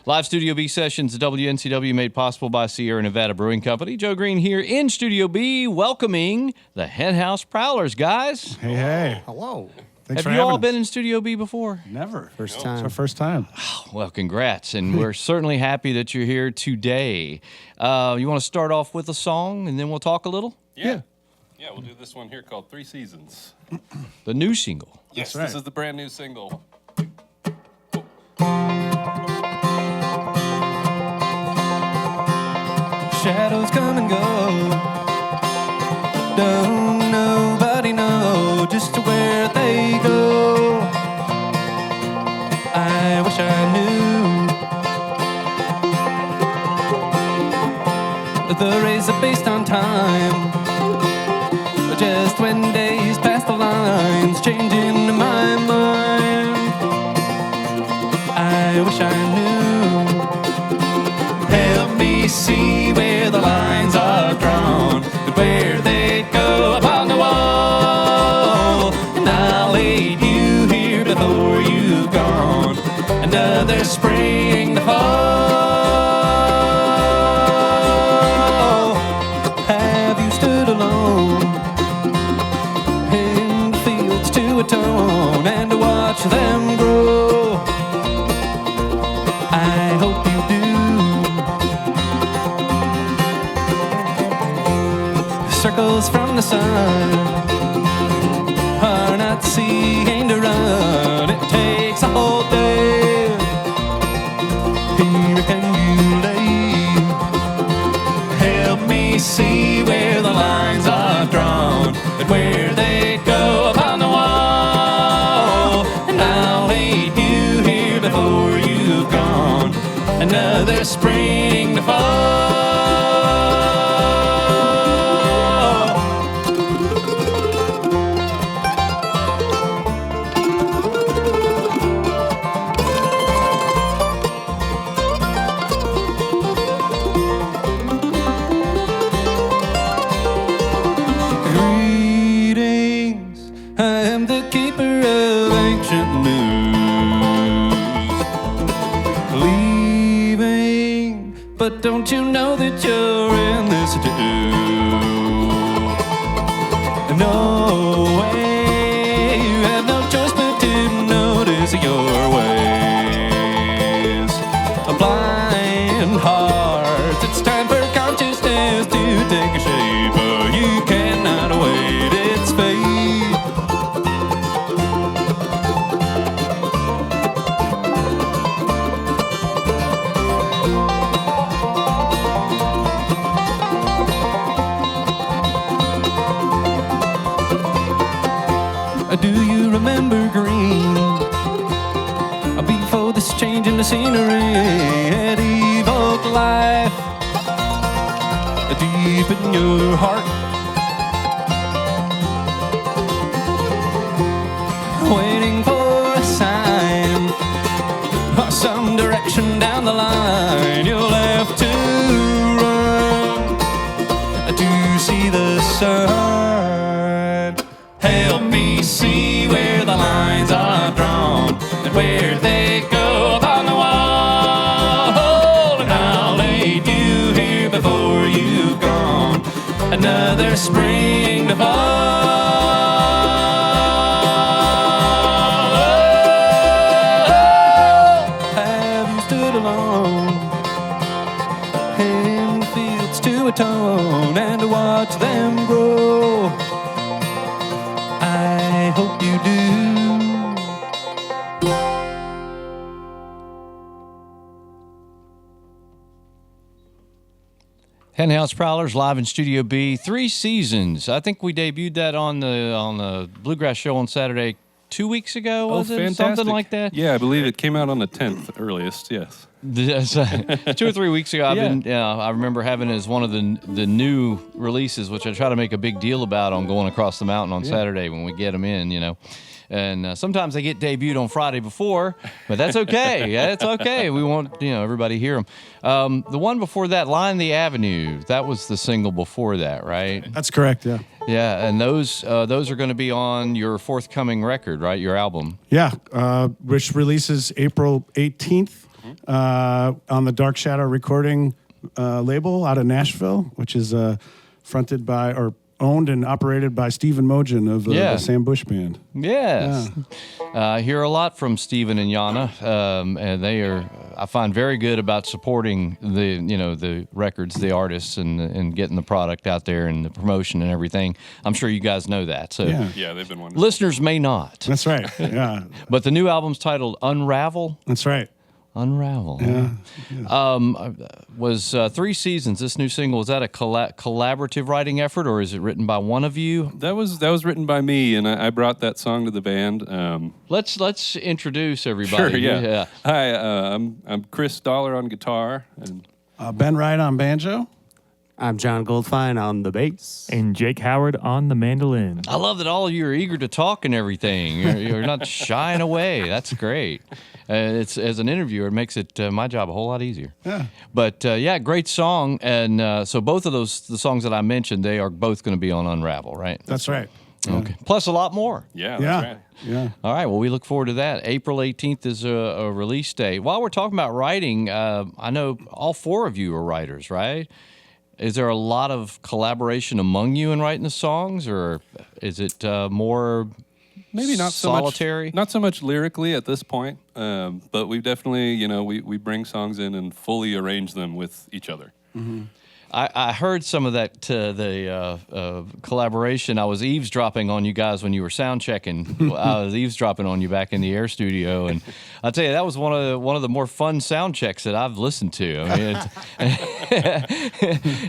Live Studio B sessions at WNCW made possible by Sierra Nevada Brewing Company. Joe Greene here in Studio B, welcoming the Henhouse Prowlers, guys. Hey, hey. Hello. Thanks for Have you all having been us. in Studio B before? Never. First It's time. our first time. Well, congrats, and we're certainly happy that you're here today. You want to start off with a song, and then we'll talk a little? Yeah. Yeah, we'll do this one here called 3 Seasons. The new single. Yes, That's right. This is the brand new single. Shadows come and go. Don't nobody know just where they go. I wish I knew. The rays are based on time. Just when days pass the lines, changing my mind. I wish I knew. Help me see where the lines are drawn and where they go upon the wall. And I'll aid you here before you've gone. Another spring to fall. Have you stood alone in the fields to atone and to watch them grow? I hope you do. Circles from the sun are not seen to run. It takes a whole day. Here can you lay? Help me see where the lines are drawn and where they go upon the wall. And I'll aid you here before you've gone. Another spring to fall. Greetings, I am the keeper of ancient news. Leaving, but don't you know that you're in this too? No way, you have no choice but to notice your ways. A blind heart, it's time for consciousness to take a shape, but you cannot await its fate. Do you remember Greene? Before this change in the scenery, it evoked life deep in your heart. Waiting for a sign or some direction down the line. You'll have to run to see the sun. Help me see where the lines are drawn and where they go upon the wall. And I'll aid you here before you've gone. Another spring to fall. Have you stood alone in the fields to atone and to watch them grow? I hope you do. Henhouse Prowlers live in Studio B, 3 Seasons. I think we debuted that on the Bluegrass Show on Saturday 2 weeks ago, was it? Fantastic. Something like that? Yeah, I believe it came out on the 10th earliest, yes. 2 or 3 weeks ago, Yeah. I remember having it as one of the new releases, which I try to make a big deal about on going across the mountain on Saturday when we get them in, And sometimes they get debuted on Friday before, but that's okay. Yeah, it's okay. We want everybody to hear them. The one before that, Line the Avenue, that was the single before that, right? That's correct, yeah. Yeah, and those are going to be on your forthcoming record, right? Your album. Yeah, which releases April 18th on the Dark Shadow Recording label out of Nashville, which is fronted by or owned and operated by Stephen Mogen of the Sam Bush Band. Yes. I hear a lot from Stephen and Yana, and they are, I find, very good about supporting the records, the artists, and getting the product out there and the promotion and everything. I'm sure you guys know that. So Yeah, they've been wonderful. listeners may not. That's right, yeah. But the new album's titled Unravel. That's right. Unravel. Was 3 Seasons, this new single, is that a collaborative writing effort, or is it written by one of you? That was written by me, and I brought that song to the band. Let's introduce everybody. Sure, yeah. Hi, I'm Chris Dollar on guitar, and Ben Wright on banjo. I'm John Goldfine on the bass. And Jake Howard on the mandolin. I love that all of you are eager to talk and everything. You're not shying away. That's great. It's as an interviewer, it makes it my job a whole lot easier. Yeah. But great song. And so both of the songs that I mentioned, they are both going to be on Unravel, right? That's right. Okay. Plus a lot more. yeah, that's right. Yeah. All right. Well, we look forward to that. April 18th is a release date. While we're talking about writing, I know all 4 of you are writers, right? Is there a lot of collaboration among you in writing the songs, or is it more Maybe not solitary? Not so much lyrically at this point, but we definitely, we bring songs in and fully arrange them with each other. Mm-hmm. I heard some of that the collaboration. I was eavesdropping on you guys when you were sound checking. I was eavesdropping on you back in the Air studio, and I'll tell you, that was one of the more fun sound checks that I've listened to. I mean,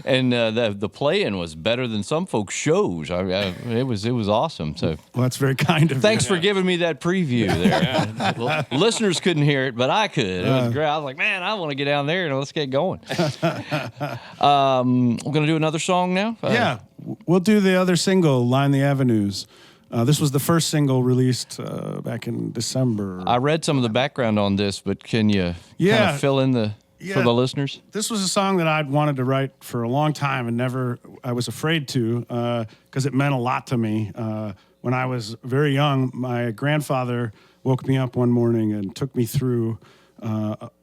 and the playing was better than some folks' shows. It was awesome. So Well, that's very kind of you. thanks for giving me that preview there. Well, listeners couldn't hear it, but I could. It was great. I was like, man, I want to get down there and let's get going. We're going to do another song now? Yeah, we'll do the other single, Line the Avenues. This was the first single released back in December. I read some of the background on this, but can you kind of fill in for the listeners? This was a song that I'd wanted to write for a long time and I was afraid to because it meant a lot to me. When I was very young, my grandfather woke me up one morning and took me through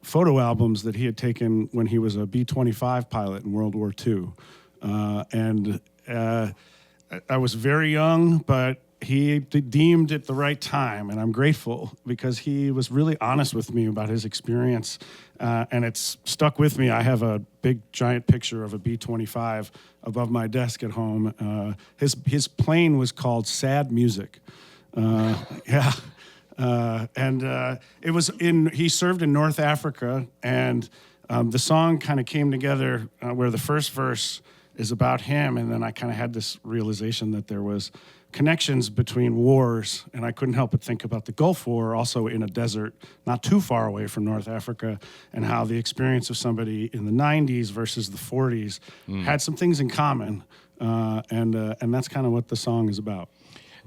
photo albums that he had taken when he was a B-25 pilot in World War II. I was very young, but he deemed it the right time, and I'm grateful because he was really honest with me about his experience, and it's stuck with me. I have a big, giant picture of a B-25 above my desk at home. His plane was called Sad Music. Yeah. It was he served in North Africa, and the song kind of came together where the first verse is about him, and then I kind of had this realization that there was connections between wars, and I couldn't help but think about the Gulf War, also in a desert not too far away from North Africa, and how the experience of somebody in the 90s versus the 40s had some things in common, and that's kind of what the song is about.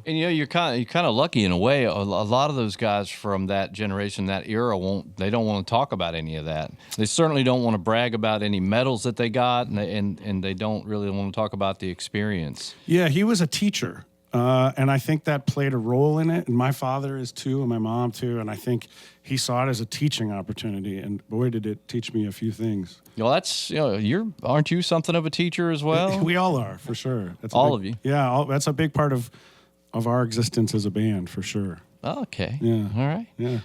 And you're kind of lucky in a way. A lot of those guys from that generation, that era, they don't want to talk about any of that. They certainly don't want to brag about any medals that they got, and they don't really want to talk about the experience. Yeah, he was a teacher, and I think that played a role in it. And my father is too, and my mom too. And I think he saw it as a teaching opportunity. And boy, did it teach me a few things. Well, that's aren't you something of a teacher as well? We all are, for sure. That's all of you. Yeah, that's a big part of our existence as a band, for sure. Oh, okay. Yeah. All right. Yeah.